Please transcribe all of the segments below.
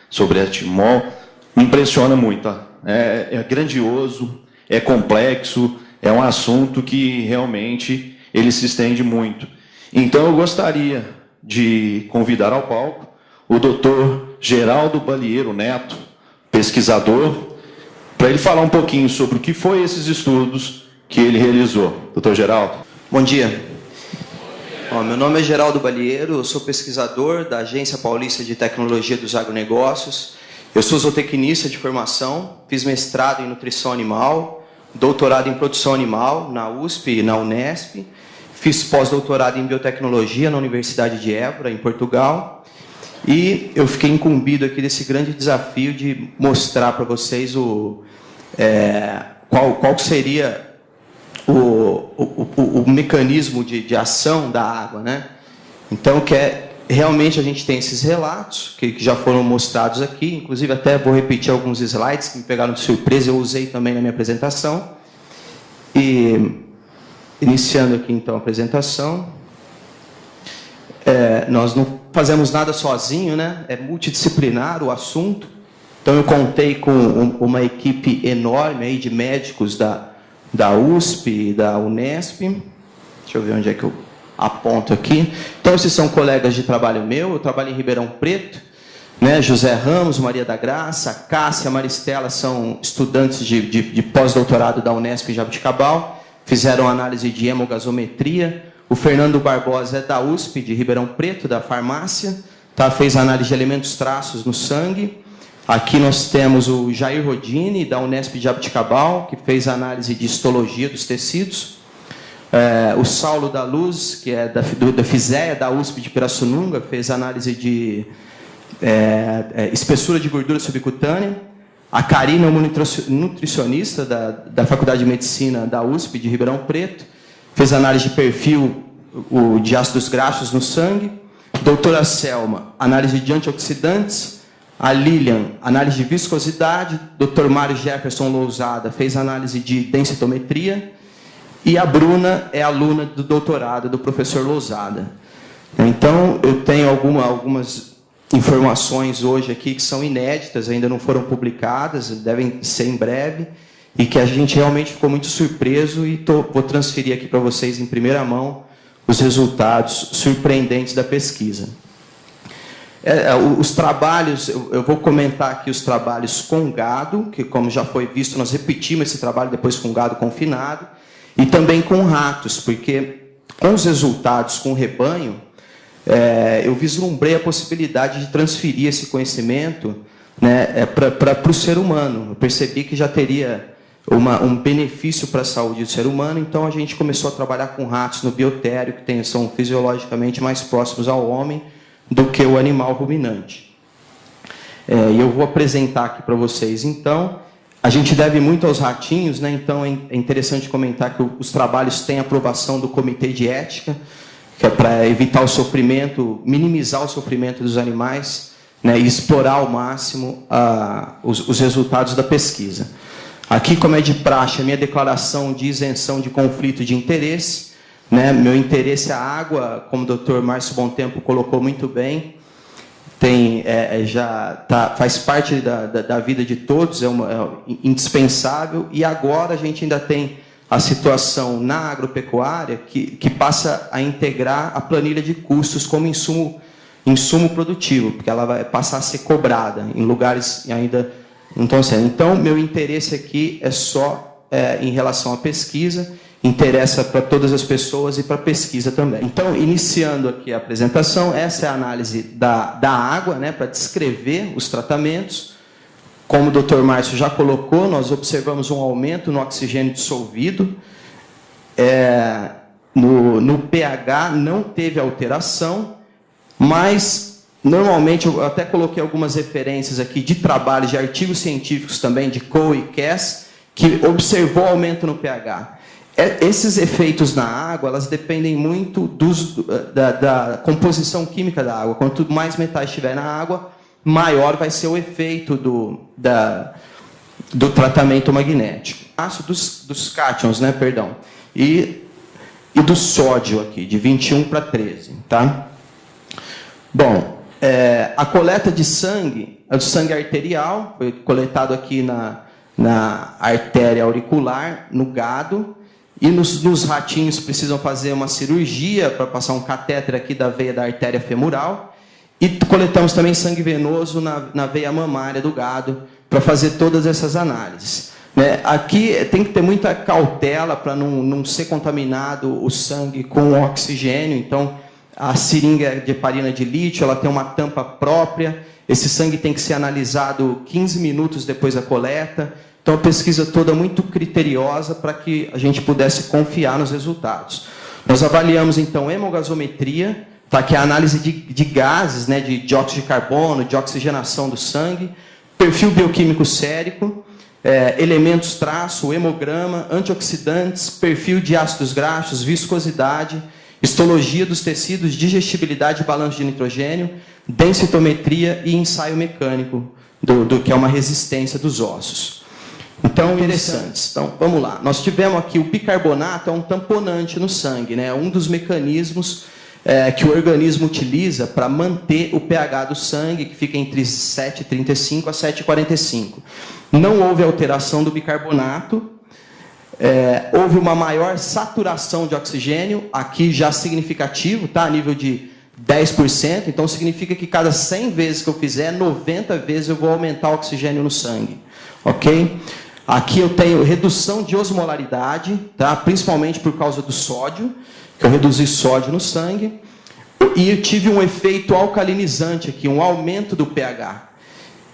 sobre a Timol, me impressiona muito. Tá? É grandioso, é complexo, é um assunto que realmente ele se estende muito. Então, eu gostaria de convidar ao palco o doutor Geraldo Balieiro Neto, pesquisador, para ele falar um pouquinho sobre o que foi esses estudos que ele realizou. Doutor Geraldo. Bom dia. Bom, meu nome é Geraldo Balieiro, eu sou pesquisador da Agência Paulista de Tecnologia dos Agronegócios. Eu sou zootecnista de formação, fiz mestrado em nutrição animal, doutorado em produção animal na USP e na Unesp, fiz pós-doutorado em biotecnologia na Universidade de Évora, em Portugal, e eu fiquei incumbido aqui desse grande desafio de mostrar para vocês qual seria o mecanismo de ação da água, né? Então, realmente a gente tem esses relatos que já foram mostrados aqui, inclusive até vou repetir alguns slides que me pegaram de surpresa, eu usei também na minha apresentação. E, iniciando aqui então a apresentação, nós não fazemos nada sozinho, né? É multidisciplinar o assunto, então eu contei com uma equipe enorme aí de médicos da USP e da Unesp. Deixa eu ver onde é que eu aponto aqui. Então, esses são colegas de trabalho meu. Eu trabalho em Ribeirão Preto, né? José Ramos, Maria da Graça, Cássia, Maristela são estudantes de pós-doutorado da Unesp em Jabuticabal, fizeram análise de hemogasometria. O Fernando Barbosa é da USP de Ribeirão Preto, da farmácia, tá? Fez análise de elementos traços no sangue. Aqui nós temos o Jair Rodini, da Unesp de Jabuticabal, que fez análise de histologia dos tecidos. O Saulo da Luz, que é da FISEA, da USP de Pirassununga, fez análise de espessura de gordura subcutânea. A Karina, uma nutricionista da Faculdade de Medicina da USP de Ribeirão Preto, fez análise de perfil de ácidos graxos no sangue. Doutora Selma, análise de antioxidantes. A Lilian, análise de viscosidade. Dr. Mário Jefferson Lousada fez análise de densitometria. E a Bruna é aluna do doutorado do professor Lousada. Então, eu tenho algumas informações hoje aqui que são inéditas, ainda não foram publicadas, devem ser em breve, e que a gente realmente ficou muito surpreso, e vou transferir aqui para vocês em primeira mão os resultados surpreendentes da pesquisa. Os trabalhos, eu vou comentar aqui os trabalhos com gado, que, como já foi visto, nós repetimos esse trabalho depois com gado confinado, e também com ratos, porque com os resultados com o rebanho, eu vislumbrei a possibilidade de transferir esse conhecimento, né, para o ser humano. Eu percebi que já teria um benefício para a saúde do ser humano, então a gente começou a trabalhar com ratos no biotério, que são fisiologicamente mais próximos ao homem do que o animal ruminante. E eu vou apresentar aqui para vocês, então. A gente deve muito aos ratinhos, né? Então é interessante comentar que os trabalhos têm aprovação do Comitê de Ética, que é para evitar o sofrimento, minimizar o sofrimento dos animais, né? E explorar ao máximo os resultados da pesquisa. Aqui, como é de praxe, a minha declaração de isenção de conflito de interesse, né? Meu interesse é a água, como o Dr. Márcio Bontempo colocou muito bem, faz parte da vida de todos, é indispensável, e agora a gente ainda tem a situação na agropecuária que passa a integrar a planilha de custos como insumo produtivo, porque ela vai passar a ser cobrada em lugares ainda não estão sendo. Então, meu interesse aqui é só em relação à pesquisa, interessa para todas as pessoas e para a pesquisa também. Então, iniciando aqui a apresentação, essa é a análise da água, né, para descrever os tratamentos. Como o Dr. Márcio já colocou, nós observamos um aumento no oxigênio dissolvido. No pH não teve alteração, mas normalmente, eu até coloquei algumas referências aqui de trabalhos, de artigos científicos também, de Coe e Cass, que observou aumento no pH. Esses efeitos na água, elas dependem muito da composição química da água. Quanto mais metais tiver na água, maior vai ser o efeito do tratamento magnético. Dos cátions, né, perdão. E do sódio aqui, de 21 para 13. Tá? Bom, A coleta de sangue, é o sangue arterial, foi coletado aqui na artéria auricular, no gado, e nos ratinhos precisam fazer uma cirurgia para passar um catéter aqui da veia da artéria femoral, e coletamos também sangue venoso na veia mamária do gado, para fazer todas essas análises. Aqui tem que ter muita cautela para não ser contaminado o sangue com oxigênio. Então, a seringa de heparina de lítio, ela tem uma tampa própria. Esse sangue tem que ser analisado 15 minutos depois da coleta. Então, a pesquisa toda é muito criteriosa para que a gente pudesse confiar nos resultados. Nós avaliamos, então, hemogasometria, tá, que é a análise de gases, de dióxido de carbono, de oxigenação do sangue, perfil bioquímico sérico, elementos traço, hemograma, antioxidantes, perfil de ácidos graxos, viscosidade, histologia dos tecidos, digestibilidade e balanço de nitrogênio, densitometria e ensaio mecânico, do que é uma resistência dos ossos. Então, interessantes. Então, vamos lá. Nós tivemos aqui o bicarbonato, é um tamponante no sangue, um dos mecanismos que o organismo utiliza para manter o pH do sangue, que fica entre 7,35 a 7,45. Não houve alteração do bicarbonato, houve uma maior saturação de oxigênio, aqui já significativo, tá? A nível de 10%, então significa que cada 100 vezes que eu fizer, 90 vezes eu vou aumentar o oxigênio no sangue, ok? Aqui eu tenho redução de osmolaridade, tá? Principalmente por causa do sódio, que eu reduzi sódio no sangue, e eu tive um efeito alcalinizante aqui, um aumento do pH.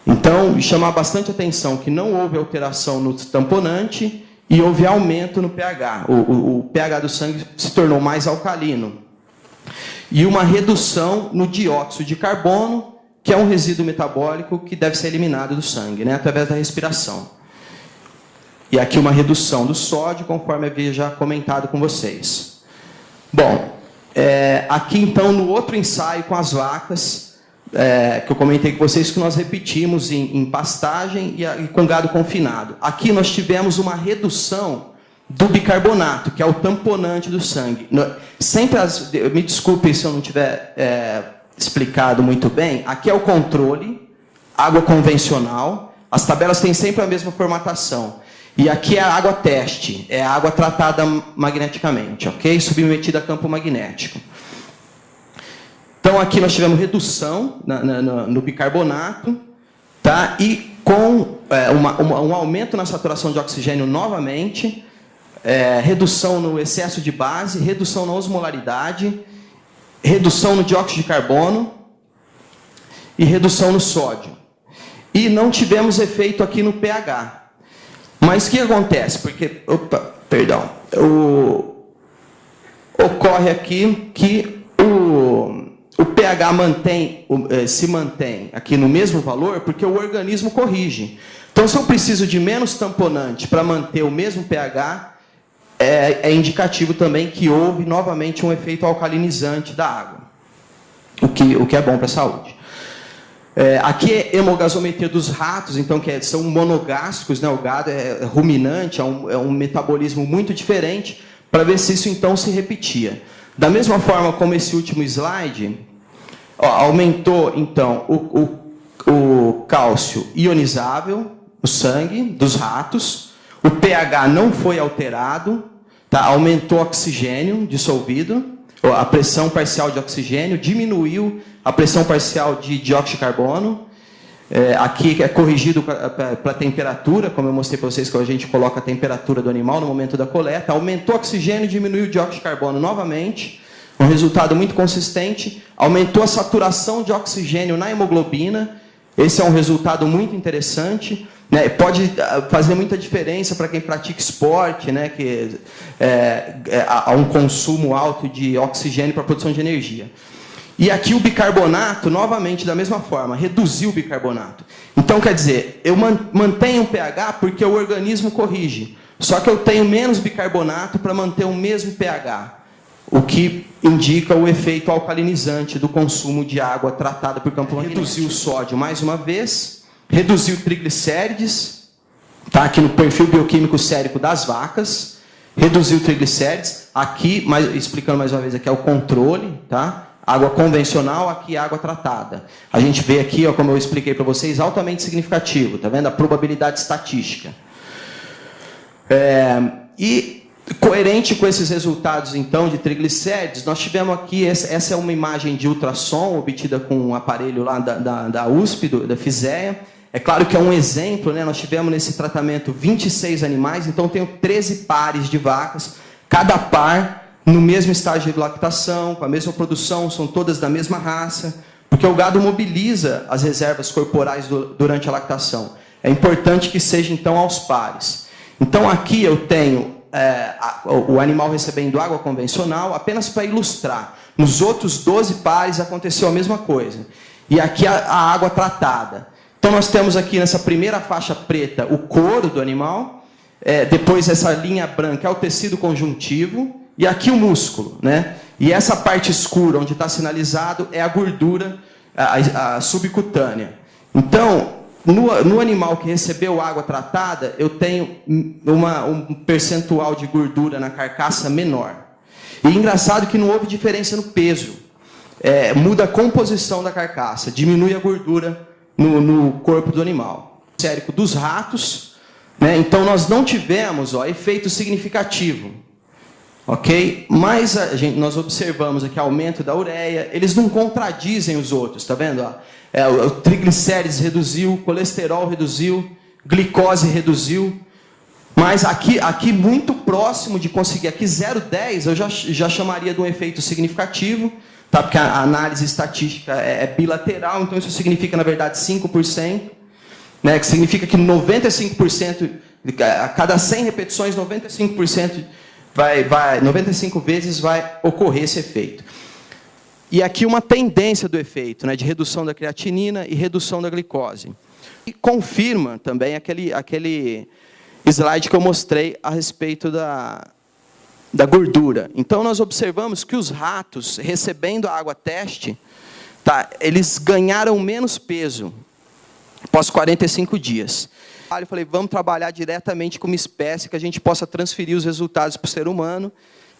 Então, chamar bastante atenção que não houve alteração no tamponante e houve aumento no pH. O pH do sangue se tornou mais alcalino. E uma redução no dióxido de carbono, que é um resíduo metabólico que deve ser eliminado do sangue, através da respiração. E aqui uma redução do sódio, conforme havia já comentado com vocês. Bom, aqui então no outro ensaio com as vacas, que eu comentei com vocês, que nós repetimos em pastagem e com gado confinado. Aqui nós tivemos uma redução do bicarbonato, que é o tamponante do sangue. Me desculpe se eu não tiver explicado muito bem, aqui é o controle, água convencional, as tabelas têm sempre a mesma formatação. E aqui é a água teste, é a água tratada magneticamente, ok? Submetida a campo magnético. Então, aqui nós tivemos redução no bicarbonato, tá? E com um aumento na saturação de oxigênio novamente, redução no excesso de base, redução na osmolaridade, redução no dióxido de carbono e redução no sódio. E não tivemos efeito aqui no pH. Mas o que acontece? Porque, ocorre aqui que o pH se mantém aqui no mesmo valor porque o organismo corrige. Então, se eu preciso de menos tamponante para manter o mesmo pH, é indicativo também que houve novamente um efeito alcalinizante da água, o que é bom para a saúde. Aqui é hemogasometria dos ratos, então são monogástricos, o gado é ruminante, é um metabolismo muito diferente, para ver se isso então se repetia. Da mesma forma como esse último slide, aumentou então o cálcio ionizável no sangue dos ratos, o pH não foi alterado, tá? Aumentou o oxigênio dissolvido, a pressão parcial de oxigênio, diminuiu a pressão parcial de dióxido de carbono. Aqui é corrigido para a temperatura, como eu mostrei para vocês, que a gente coloca a temperatura do animal no momento da coleta. Aumentou o oxigênio, diminuiu o dióxido de carbono novamente, um resultado muito consistente. Aumentou a saturação de oxigênio na hemoglobina, esse é um resultado muito interessante. Pode fazer muita diferença para quem pratica esporte, que há um consumo alto de oxigênio para a produção de energia. E aqui o bicarbonato, novamente, da mesma forma, reduziu o bicarbonato. Então, quer dizer, eu mantenho o pH porque o organismo corrige. Só que eu tenho menos bicarbonato para manter o mesmo pH, o que indica o efeito alcalinizante do consumo de água tratada por campo magnético. Reduziu o sódio mais uma vez, reduziu triglicérides, tá? Aqui no perfil bioquímico sérico das vacas, reduziu triglicérides. Aqui, explicando mais uma vez, aqui é o controle, tá? água convencional, aqui água tratada. A gente vê aqui, ó, como eu expliquei para vocês, altamente significativo, tá vendo? A probabilidade estatística. E coerente com esses resultados, então, de triglicérides, nós tivemos aqui, essa é uma imagem de ultrassom obtida com um aparelho lá da USP, da FISEA. É claro que é um exemplo, né? Nós tivemos nesse tratamento 26 animais, então tenho 13 pares de vacas, cada par no mesmo estágio de lactação, com a mesma produção, são todas da mesma raça, porque o gado mobiliza as reservas corporais durante a lactação. É importante que seja, então, aos pares. Então, aqui eu tenho o animal recebendo água convencional, apenas para ilustrar. Nos outros 12 pares aconteceu a mesma coisa. E aqui a água tratada. Então, nós temos aqui nessa primeira faixa preta o couro do animal, depois essa linha branca é o tecido conjuntivo, e aqui o músculo, né? E essa parte escura, onde está sinalizado, é a gordura a subcutânea. Então, no animal que recebeu água tratada, eu tenho um percentual de gordura na carcaça menor. E engraçado que não houve diferença no peso. Muda a composição da carcaça, diminui a gordura no corpo do animal. Sérico dos ratos, né? Então nós não tivemos efeito significativo. Ok? Mas nós observamos aqui aumento da ureia, eles não contradizem os outros, tá vendo? O triglicérides reduziu, colesterol reduziu, glicose reduziu, mas aqui muito próximo de conseguir, aqui 0,10 eu já chamaria de um efeito significativo, tá? Porque a análise estatística é bilateral, então isso significa, na verdade, 5%, né? Que significa que 95%, a cada 100 repetições, 95%, 95 vezes vai ocorrer esse efeito. E aqui uma tendência do efeito, né, de redução da creatinina e redução da glicose. E confirma também aquele slide que eu mostrei a respeito da gordura. Então, nós observamos que os ratos, recebendo a água teste, tá, eles ganharam menos peso após 45 dias. Eu falei, vamos trabalhar diretamente com uma espécie que a gente possa transferir os resultados para o ser humano,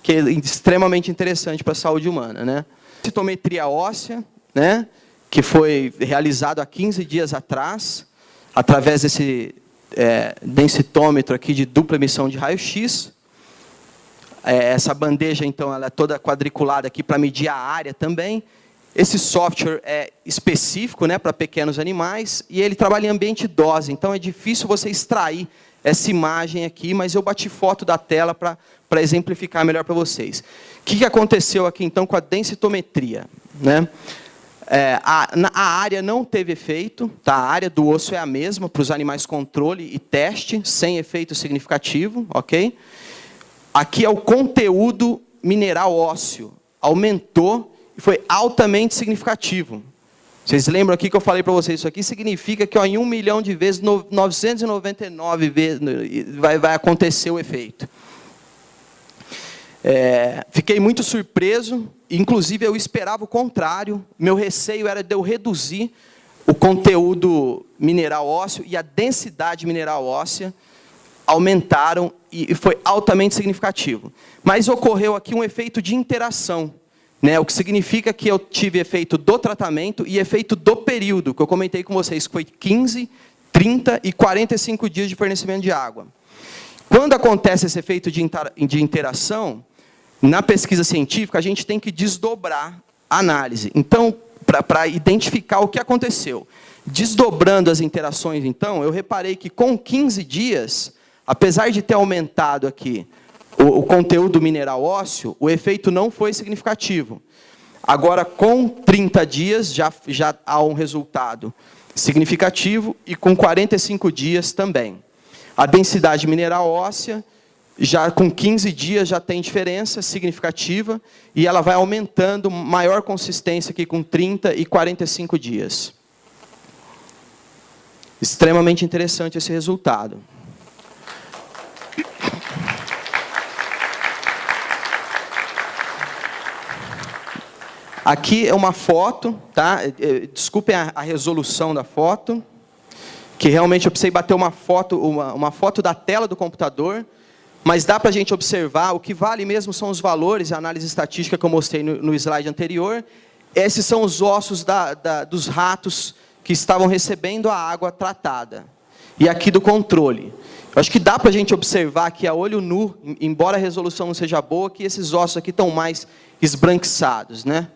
que é extremamente interessante para a saúde humana, né? Densitometria óssea, né, que foi realizado há 15 dias atrás, através desse densitômetro aqui de dupla emissão de raio-x. Essa bandeja, então, ela é toda quadriculada aqui para medir a área também. Esse software é específico, né, para pequenos animais, e ele trabalha em ambiente dose, então é difícil você extrair essa imagem aqui, mas eu bati foto da tela para exemplificar melhor para vocês. O que aconteceu aqui, então, com a densitometria? Né? A área não teve efeito, tá? A área do osso é a mesma para os animais controle e teste, sem efeito significativo, ok? Aqui é o conteúdo mineral ósseo, aumentou e foi altamente significativo. Vocês lembram aqui que eu falei para vocês, isso aqui significa que em 1 milhão de vezes, 999 vezes vai acontecer o efeito. Fiquei muito surpreso, inclusive eu esperava o contrário, meu receio era de eu reduzir o conteúdo mineral ósseo e a densidade mineral óssea aumentaram e foi altamente significativo. Mas ocorreu aqui um efeito de interação, né? O que significa que eu tive efeito do tratamento e efeito do período, que eu comentei com vocês, que foi 15, 30 e 45 dias de fornecimento de água. Quando acontece esse efeito de interação, na pesquisa científica, a gente tem que desdobrar a análise. Então, para identificar o que aconteceu. Desdobrando as interações, então, eu reparei que com 15 dias, apesar de ter aumentado aqui o conteúdo mineral ósseo, o efeito não foi significativo. Agora, com 30 dias, já há um resultado significativo e com 45 dias também. A densidade mineral óssea, já com 15 dias, já tem diferença significativa e ela vai aumentando, maior consistência aqui com 30 e 45 dias. Extremamente interessante esse resultado. Aqui é uma foto, tá? Desculpem a resolução da foto, que realmente eu precisei bater uma foto da tela do computador, mas dá para a gente observar, o que vale mesmo são os valores, a análise estatística que eu mostrei no slide anterior, esses são os ossos dos ratos que estavam recebendo a água tratada. E aqui do controle. Eu acho que dá para a gente observar aqui a olho nu, embora a resolução não seja boa, que esses ossos aqui estão mais esbranquiçados, né?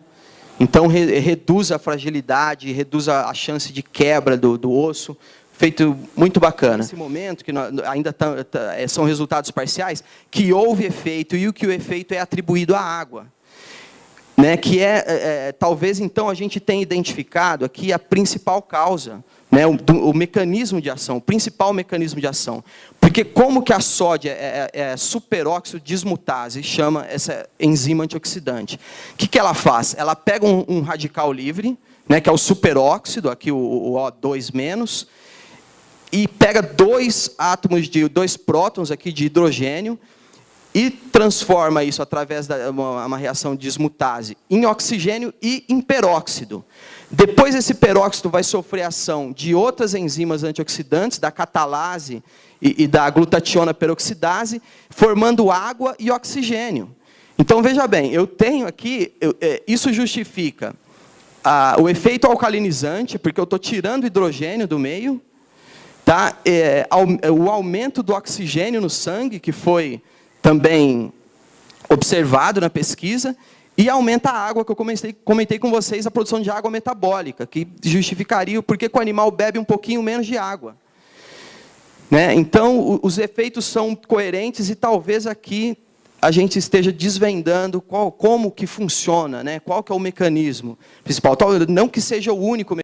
Então, reduz a fragilidade, reduz a chance de quebra do osso. Feito muito bacana. Nesse momento, que ainda são resultados parciais, que houve efeito, e que o efeito é atribuído à água. Né? Que talvez, então, a gente tenha identificado aqui a principal causa, né? o mecanismo de ação, o principal mecanismo de ação. Porque como que a sódia é superóxido dismutase, chama essa enzima antioxidante? O que ela faz? Ela pega um radical livre, né? Que é o superóxido, aqui o O2-, e pega dois prótons aqui de hidrogênio e transforma isso através de uma reação de dismutase em oxigênio e em peróxido. Depois esse peróxido vai sofrer ação de outras enzimas antioxidantes, da catalase e da glutationa peroxidase, formando água e oxigênio. Então, veja bem, eu tenho aqui, isso justifica o efeito alcalinizante, porque eu estou tirando hidrogênio do meio, tá? O aumento do oxigênio no sangue, que foi também observado na pesquisa, e aumenta a água, que eu comentei com vocês, a produção de água metabólica, que justificaria o porquê que o animal bebe um pouquinho menos de água. Né? Então, os efeitos são coerentes e talvez aqui a gente esteja desvendando como que funciona, né? Qual que é o mecanismo principal. Não que seja o único mecanismo,